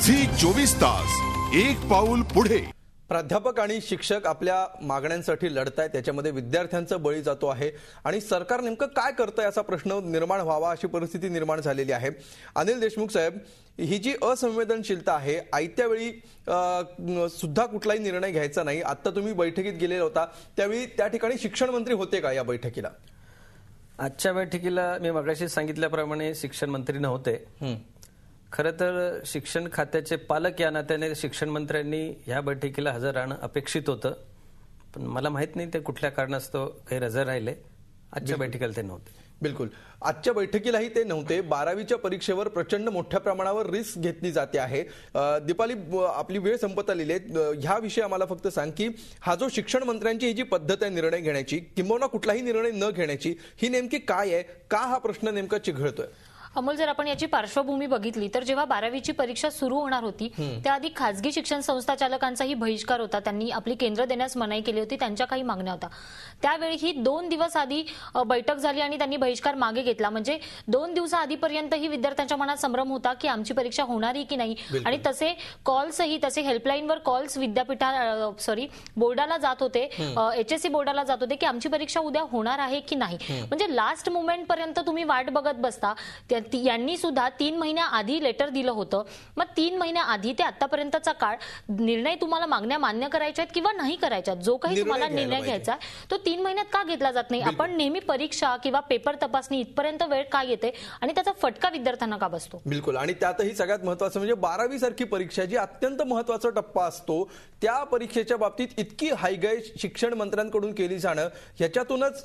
Zee24 तास एक पाऊल पुढे। प्राध्यापक आणि शिक्षक आपल्या मागण्यांसाठी लढतायत, त्याच्यामध्ये विद्यार्थ्यांचा बळी जातो आहे आणि सरकार नेमकं काय करतंय असा प्रश्न निर्माण व्हावा अशी परिस्थिती निर्माण झालेली आहे। अनिल देशमुख साहेब, ही जी असंवेदनशीलता आहे, आयत्या वेळी सुद्धा कुठलाही निर्णय घ्यायचा नाही। आता तुम्ही बैठकीत गेलेला होता, त्यावेळी त्या ठिकाणी शिक्षण मंत्री होते का या बैठकीला? आजच्या बैठकीला मी मगाशी सांगितल्याप्रमाणे शिक्षण मंत्री नव्हते। खरं तर शिक्षण खात्याचे पालक या नात्याने शिक्षण मंत्र्यांनी या बैठकीला हजर राहणं अपेक्षित होतं, पण मला माहित नाही ते कुठल्या कारणास्तव गैरहजर राहिले। आजच्या बैठकीला ते नव्हते। बिलकुल, आजच्या बैठकीलाही ते नव्हते। 12वीच्या परीक्षेवर प्रचंड मोठ्या प्रमाणावर रिस्क घेतली जाते आहे। दीपाली, आपली वेळ संपत आलेली आहे, ह्याविषयी आम्हाला फक्त सांग की हा जो शिक्षण मंत्र्यांची ही जी पद्धत आहे निर्णय घेण्याची किंवा कुठलाही निर्णय न घेण्याची, ही नेमकी काय आहे? का हा प्रश्न नेमका चिघळतोय? अमोल, जर आपण याची पार्श्वभूमी बघितली तर जेव्हा 12वीची परीक्षा सुरू होणार होती त्याआधी खासगी शिक्षण संस्था चालकांचाही बहिष्कार होता। त्यांनी आपली केंद्र देण्यास मनाई केली होती, त्यांच्या काही मागण्या होत्या। त्यावेळी ही 2 दिवस आधी बैठक झाली आणि त्यांनी बहिष्कार मागे घेतला। म्हणजे 2 दिवसाआधीपर्यंतही विद्यार्थ्यांच्या मनात संभ्रम होता की आमची परीक्षा होणार आहे की नाही, आणि तसे कॉल्सही, तसे हेल्पलाईनवर कॉल्स बोर्डाला जात होते, HSC बोर्डाला जात होते की आमची परीक्षा उद्या होणार आहे की नाही। म्हणजे लास्ट मोमेंट पर्यंत तुम्ही वाट बघत बसता। यांनी सुद्धा 3 महिन्या आधी लेटर दिलं होतं। मग 3 महिन्या आधी ते आतापर्यंतचा काळ, निर्णय तुम्हाला मागण्या मान्य करायच्या आहेत किंवा नाही करायच्या, जो काही तुम्हाला निर्णय घ्यायचा तो 3 महिन्यात का घेतला जात नाही? आपण नेहमी परीक्षा किंवा पेपर तपासणी इथपर्यंत वेळ का येते आणि त्याचा फटका विद्यार्थ्यांना का बसतो? बिलकुल, आणि त्यातही सगळ्यात महत्त्वाचं म्हणजे 12वी सारखी परीक्षा जी अत्यंत महत्त्वाचा टप्पा असतो, त्या परीक्षेच्या बाबतीत इतकी हायगाय शिक्षण मंत्र्यांकडून केली जाणं, ह्याच्यातूनच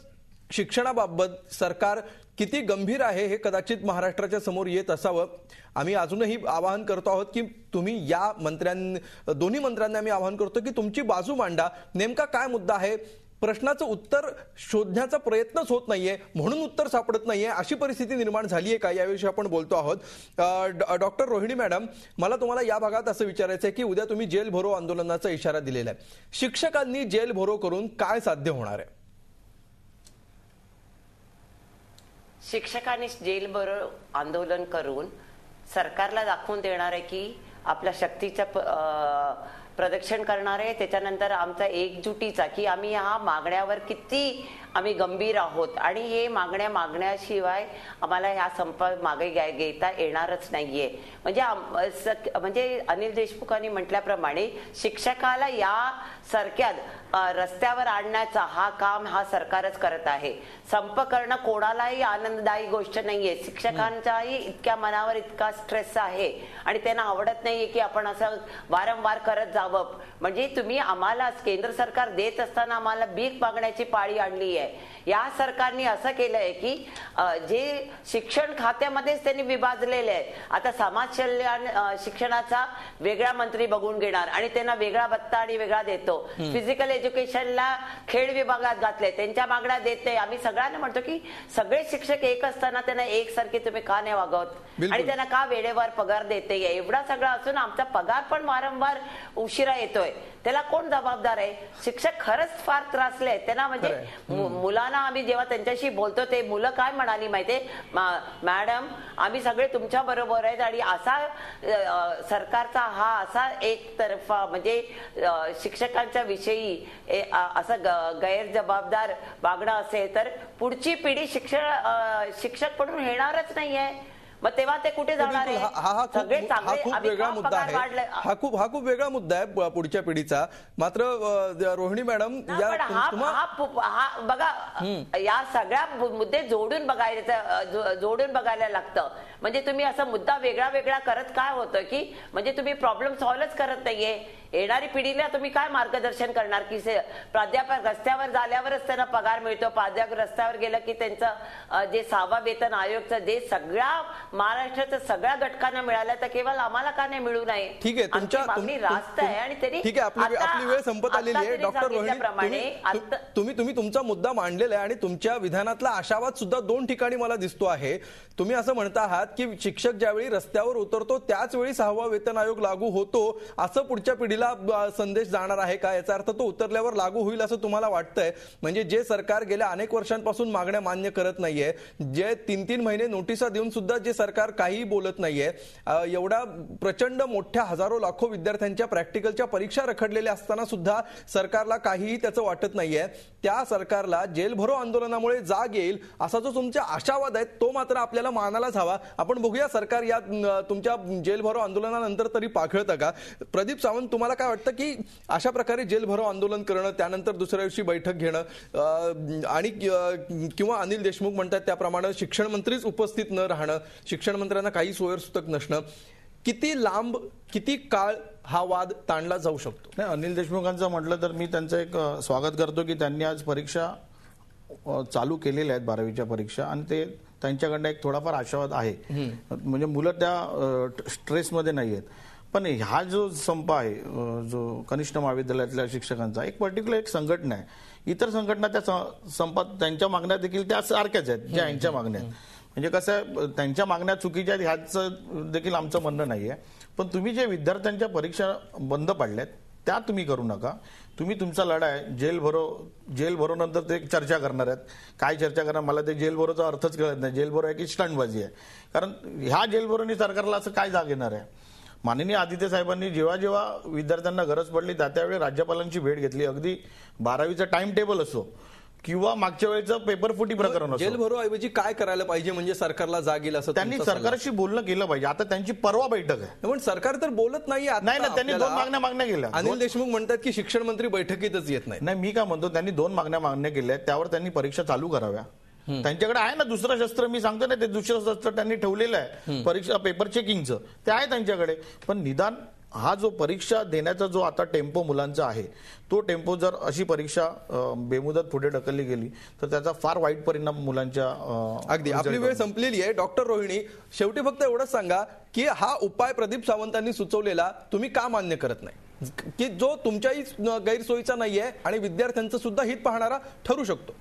शिक्षणाबाबत सरकार किती गंभीर आहे हे कदाचित महाराष्ट्राच्या समोर येत असावं। आम्ही अजूनही आवाहन करतो आहोत की तुम्ही या दोन्ही मंत्र्यांना आम्ही आवाहन करतो की तुमची बाजू मांडा, नेमका काय मुद्दा आहे। प्रश्नाचं उत्तर शोधण्याचा प्रयत्नच होत नाहीये, म्हणून उत्तर सापडत नाहीये, अशी परिस्थिती निर्माण झाली आहे का, याविषयी आपण बोलतो आहोत। डॉक्टर रोहिणी मॅडम, मला तुम्हाला या भागात असं विचारायचं आहे की उद्या तुम्ही जेल भरो आंदोलनाचा इशारा दिलेला आहे, शिक्षकांनी जेल भरो करून काय साध्य होणार आहे? शिक्षकांनी जेल भरो आंदोलन करून सरकारला दाखवून देणार आहे की आपल्या शक्तीचं प्रदर्शन करणार आहे। त्याच्यानंतर आमचा एकजुटीचा की आम्ही ह्या मागण्यावर किती आम्ही गंभीर आहोत आणि हे मागण्याशिवाय आम्हाला ह्या संप मागे घेता येणारच नाहीये। म्हणजे अनिल देशमुखांनी म्हटल्याप्रमाणे शिक्षकाला या सारख्या रस्त्यावर आणण्याचा हा काम हा सरकारच करत आहे। संप करणं कोणालाही आनंददायी गोष्ट नाहीये। शिक्षकांचाही इतक्या मनावर इतका स्ट्रेस आहे आणि त्यांना आवडत नाहीये की आपण असं वारंवार करत जावं। म्हणजे तुम्ही आम्हाला केंद्र सरकार देत असताना आम्हाला भीक मागण्याची पाळी आणली आहे। या सरकारने असं केलंय की जे शिक्षण खात्यामध्येच त्यांनी विभाजलेले आहे। आता समाज कल्याण शिक्षणाचा वेगळा मंत्री बघून घेणार आणि त्यांना वेगळा भत्ता आणि वेगळा देतो। फिजिकल एज्युकेशनला खेळ विभागात घातले, त्यांच्या मागण्या देत नाही। आम्ही सगळ्यांना म्हणतो की सगळे शिक्षक एक असताना त्यांना एकसारखे तुम्ही का नाही वागवत आणि त्यांना का वेळेवर पगार देते? एवढा सगळं असून आमचा पगार पण वारंवार उशिरा येतोय, त्याला कोण जबाबदार आहे? शिक्षक खरंच फार त्रासले त्यांना। म्हणजे मुलांना आम्ही जेव्हा त्यांच्याशी बोलतो ते मुलं काय म्हणाली माहितीये, मॅडम आम्ही सगळे तुमच्या बरोबर आहेत आणि असा सरकारचा हा असा एकतर्फा म्हणजे शिक्षकांच्या विषयी असं गैरजबाबदार वागणं असेल तर पुढची पिढी शिक्षक म्हणून येणारच नाहीये। मग तेव्हा ते कुठे जाणार आहे? हा खूप वेगळा मुद्दा आहे, हा खूप वेगळा मुद्दा आहे पुढच्या पिढीचा। मात्र रोहिणी मॅडम, बघा या सगळ्या मुद्दे जोडून बघायला लागतं। म्हणजे तुम्ही असं मुद्दा वेगळा करत काय होतं की म्हणजे तुम्ही प्रॉब्लेम सॉल्व्हच करत नाहीये। येणारी पिढीला तुम्ही काय मार्गदर्शन करणार की प्राध्यापक रस्त्यावर झाल्यावरच त्यांना पगार मिळतो, प्राध्यापक रस्त्यावर गेलं की त्यांचं जे 6वा वेतन आयोगचं जे सगळ्या महाराष्ट्राच्या सगळ्या घटकांना मिळालं तर केवळ आम्हाला का नाही मिळू नये? ठीक आहे, तुमच्या रास्त आहे आणि तरी ठीक आहे, आपली वेळ संपत आलेली आहे। डॉक्टर रोहिणी, तुम्ही तुमचा मुद्दा मांडलेला आहे आणि तुमच्या विधानातला आशावाद सुद्धा 2 ठिकाणी मला दिसतो आहे। तुम्ही असं म्हणता आहात की शिक्षक ज्यावेळी रस्त्यावर उतरतो त्याच वेळी 6वा वेतन आयोग लागू होतो, असं पुढच्या पिढीला संदेश जाणार आहे का? याचा अर्थ तो उतरल्यावर लागू होईल असं तुम्हाला वाटतंय? म्हणजे जे सरकार गेल्या अनेक वर्षांपासून मागण्या मान्य करत नाहीये, जे 3-3 महिने नोटिसा देऊन सुद्धा जे सरकार काहीही बोलत नाहीये. एवढा प्रचंड मोठ्या हजारो लाखो विद्यार्थ्यांच्या प्रॅक्टिकलच्या परीक्षा रखडलेल्या असताना सुद्धा सरकारला काहीही त्याचं वाटत नाहीये. त्या सरकारला जेल भरो आंदोलनामुळे जाग येईल असा जो तुमचा आशावाद आहे तो मात्र आपल्याला मानायलाच हवा. आपण बघूया सरकार या तुमच्या जेल भरो आंदोलनानंतर तरी पाखळतं का. प्रदीप सावंत, तुम्हाला काय वाटतं की अशा प्रकारे जेल भरो आंदोलन करणं, त्यानंतर दुसऱ्या दिवशी बैठक घेणं आणि किंवा अनिल देशमुख म्हणतात त्याप्रमाणे शिक्षण मंत्रीच उपस्थित न राहणं, शिक्षण मंत्र्यांना काही सोयरसूतक नसणं, किती लांब किती काळ हा वाद ताणला जाऊ शकतो? नाही, अनिल देशमुखांचं म्हटलं तर मी त्यांचं एक स्वागत करतो की त्यांनी आज परीक्षा चालू केलेल्या आहेत 12वीच्या परीक्षा, आणि ते त्यांच्याकडनं एक थोडाफार आशावाद आहे. म्हणजे मुलं त्या स्ट्रेसमध्ये नाही आहेत. पण हा जो संप आहे जो कनिष्ठ महाविद्यालयातल्या शिक्षकांचा, एक पर्टिक्युलर एक संघटना आहे. इतर संघटना त्या संपात त्यांच्या मागण्या देखील त्या सारख्याच आहेत ज्या यांच्या मागण्या आहेत. म्हणजे कसं आहे, त्यांच्या मागण्या चुकीच्या आहेत ह्याचं देखील आमचं म्हणणं नाही आहे. पण तुम्ही जे विद्यार्थ्यांच्या परीक्षा बंद पाडल्यात त्या तुम्ही करू नका. तुम्ही तुमचा लढा आहे जेल भरो नंतर ते चर्चा करणार आहेत. काय चर्चा करणार मला ते जेल भरोचा अर्थच कळत नाही. जेल भरो आहे की स्टंटबाजी आहे. कारण ह्या जेल भरोनी सरकारला असं काय जाग येणार आहे. माननीय आदित्य साहेबांनी जेव्हा जेव्हा विद्यार्थ्यांना गरज पडली त्यावेळी राज्यपालांची भेट घेतली. अगदी 12वीचं टाइम टेबल असो किंवा मागच्या वेळेचं पेपर फुटी प्रकरण असो, जेल भरो ऐवजी काय करायला पाहिजे म्हणजे सरकारला जाग येईल असं त्यांनी सरकारशी बोलणं केलं पाहिजे. आता त्यांची परवा बैठक आहे. पण सरकार तर बोलत नाही. नाही ना, त्यांनी 2 मागण्या केल्या. अनिल देशमुख म्हणतात की शिक्षण मंत्री बैठकीतच येत नाही. मी काय म्हणतो, त्यांनी 2 मागण्या केल्या आहेत. त्यावर त्यांनी परीक्षा चालू कराव्या. त्यांच्याकडे आहे ना दुसरं शस्त्र. मी सांगतो ना, ते दुसरं शस्त्र त्यांनी ठेवलेलं आहे परीक्षा पेपर चेकिंगचं, ते आहे त्यांच्याकडे. पण निदान हा जो परीक्षा देण्याचा जो आता टेम्पो मुलांचा आहे तो टेम्पो जर अशी परीक्षा बेमुदत पुढे ढकलली गेली तर त्याचा फार वाईट परिणाम मुलांच्या. अगदी आपली वेळ संपलेली आहे. डॉक्टर रोहिणी, शेवटी फक्त एवढंच सांगा की हा उपाय प्रदीप सावंतांनी सुचवलेला तुम्ही का मान्य करत नाही, की जो तुमच्याही गैरसोयीचा नाहीये आणि विद्यार्थ्यांचं सुद्धा हित पाहणारा ठरू शकतो?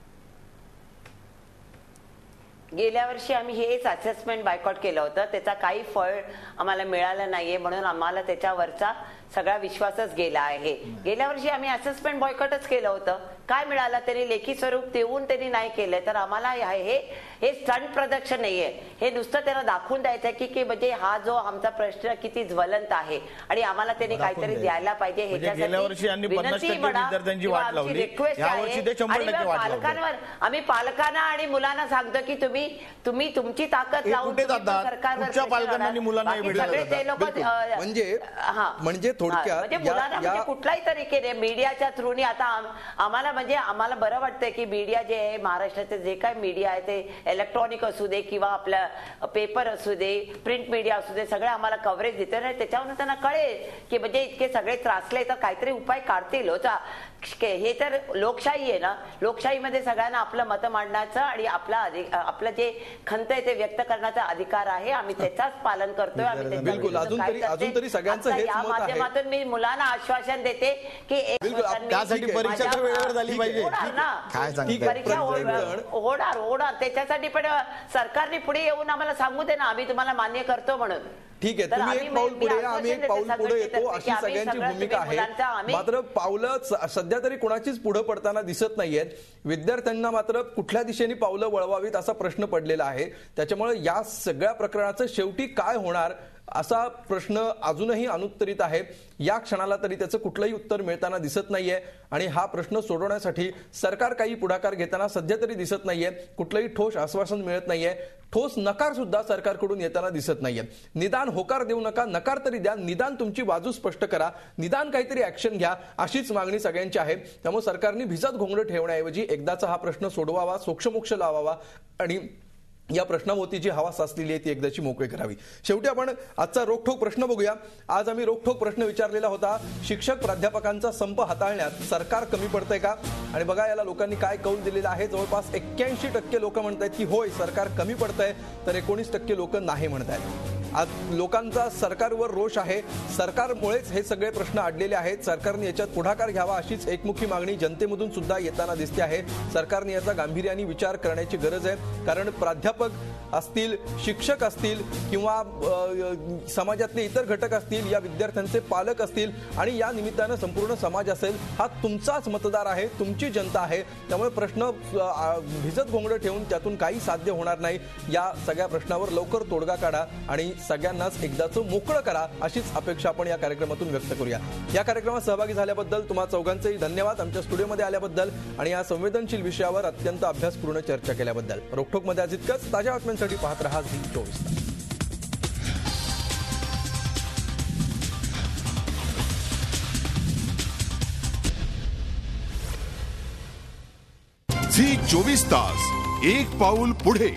गेल्या वर्षी आम्ही हेच असेसमेंट बायकॉट केलं होतं. त्याचा काही फळ आम्हाला मिळालं नाहीये, म्हणून आम्हाला त्याच्यावरचा सगळा विश्वासच गेला आहे. गेल्या वर्षी आम्ही असेसमेंट बॉयकॉटच केलं होतं. काय मिळालं, त्यांनी लेखी स्वरूप देऊन त्यांनी नाही केलंय. तर आम्हाला हे स्टंट प्रदर्शन नाहीये. हे नुसतं त्यांना दाखवून द्यायचं की म्हणजे हा जो आमचा प्रश्न किती ज्वलंत आहे आणि आम्हाला त्यांनी काहीतरी द्यायला पाहिजे. गेल्या वर्षी यांनी 50% विद्यार्थ्यांची वाट लावली. यावर्षी ते 100% वाट लावली. आम्ही पालकांना आणि मुलांना सांगतो की तुम्ही तुमची ताकद लावून सरकारच्या पालकांनी मुलांना म्हणजे थोडक्यात मुलांना कुठल्याही तरीकेने मीडियाच्या थ्रूनी आता आम्हाला बरं वाटतंय की मीडिया जे आहे महाराष्ट्राचे जे काय मीडिया आहे ते इलेक्ट्रॉनिक असू दे किंवा आपल्या पेपर असू दे प्रिंट मीडिया असू दे सगळे आम्हाला कव्हरेज देते ना. त्याच्यावरून त्यांना कळेल की म्हणजे इतके सगळे त्रासले तर काहीतरी उपाय काढतील. हे तर लोकशाही आहे ना. लोकशाहीमध्ये सगळ्यांना आपलं मत मांडण्याचं आणि आपलं जे खंत आहे ते व्यक्त करण्याचा अधिकार आहे. आम्ही त्याचाच पालन करतोय. अजून तरी सगळ्यांचं हेच मत आहे. माध्यमातून मी मुलांना आश्वासन देते की त्यासाठी परीक्षा तर वेळेवर झाली पाहिजे. परीक्षा होणार त्याच्यासाठी पण सरकारने पुढे येऊन आम्हाला सांगू दे ना, आम्ही तुम्हाला मान्य करतो म्हणून. ठीक आहे, तुम्ही एक पाऊल पुढे आम्ही एक पाऊल पुढे येतो अशी सगळ्यांची भूमिका आहे. मात्र पावलं सध्या तरी कोणाचीच पुढे पडताना दिसत नाहीयेत. विद्यार्थ्यांना मात्र कुठल्या दिशेने पावलं वळवावीत असा प्रश्न पडलेला आहे. त्याच्यामुळे या सगळ्या प्रकरणाचं शेवटी काय होणार असा प्रश्न अजूनही अनुत्तरित आहे. या क्षणाला तरी त्याचं कुठलंही उत्तर मिळताना दिसत नाहीये आणि हा प्रश्न सोडवण्यासाठी सरकार काही पुढाकार घेताना सध्या तरी दिसत नाहीये. कुठलंही ठोस आश्वासन मिळत नाहीये. ठोस नकार सुद्धा सरकारकडून येताना दिसत नाहीये. निदान होकार देऊ नका, नकार तरी द्या. निदान तुमची बाजू स्पष्ट करा, निदान काहीतरी ऍक्शन घ्या अशीच मागणी सगळ्यांची आहे. त्यामुळे सरकारने भिजत घोंगडं ठेवण्याऐवजी एकदाचा हा प्रश्न सोडवावा, सोक्षमोक्ष लावावा आणि या प्रश्नाभोवती जी हवा साचलेली आहे ती एकदाची मोकळी करावी. शेवटी आपण आजचा रोखठोक प्रश्न बघूया. आज आम्ही रोखठोक प्रश्न विचारलेला होता, शिक्षक प्राध्यापकांचा संप हाताळण्यात सरकार कमी पडतंय का? आणि बघा याला लोकांनी काय कौल दिलेला आहे. जवळपास 81% लोक म्हणतायत की होय सरकार कमी पडतंय, तर 19% लोक नाही म्हणतायत. लोकांचा सरकारवर रोष आहे. सरकारमुळेच हे सगळे प्रश्न अडलेले आहेत. सरकारने याच्यात पुढाकार घ्यावा अशीच एकमुखी मागणी जनतेमधून सुद्धा येताना दिसते आहे. सरकारने याचा गांभीर्याने विचार करण्याची गरज आहे. कारण प्राध्यापक असतील, शिक्षक असतील किंवा समाजातले इतर घटक असतील, या विद्यार्थ्यांचे पालक असतील आणि या निमित्तानं संपूर्ण समाज असेल, हा तुमचाच मतदार आहे, तुमची जनता आहे. त्यामुळे प्रश्न भिजत घोंगडं ठेवून त्यातून काही साध्य होणार नाही. या सगळ्या प्रश्नावर लवकर तोडगा काढा आणि सगळ्यांनाच एकदाचं मोकळं करा अशीच अपेक्षा आपण या कार्यक्रमातून व्यक्त करूया. या कार्यक्रमात सहभागी झाल्याबद्दल तुम्हा चौघांचेही धन्यवाद. आमच्या स्टुडिओमध्ये आल्याबद्दल आणि या संवेदनशील विषयावर अत्यंत अभ्यासपूर्ण चर्चा केल्याबद्दल. रोखोकमध्ये आज इतकंच. ताज्या बातम्यांसाठी पाहत रहा झी24 तास. झी 24 तास, एक पाऊल पुढे.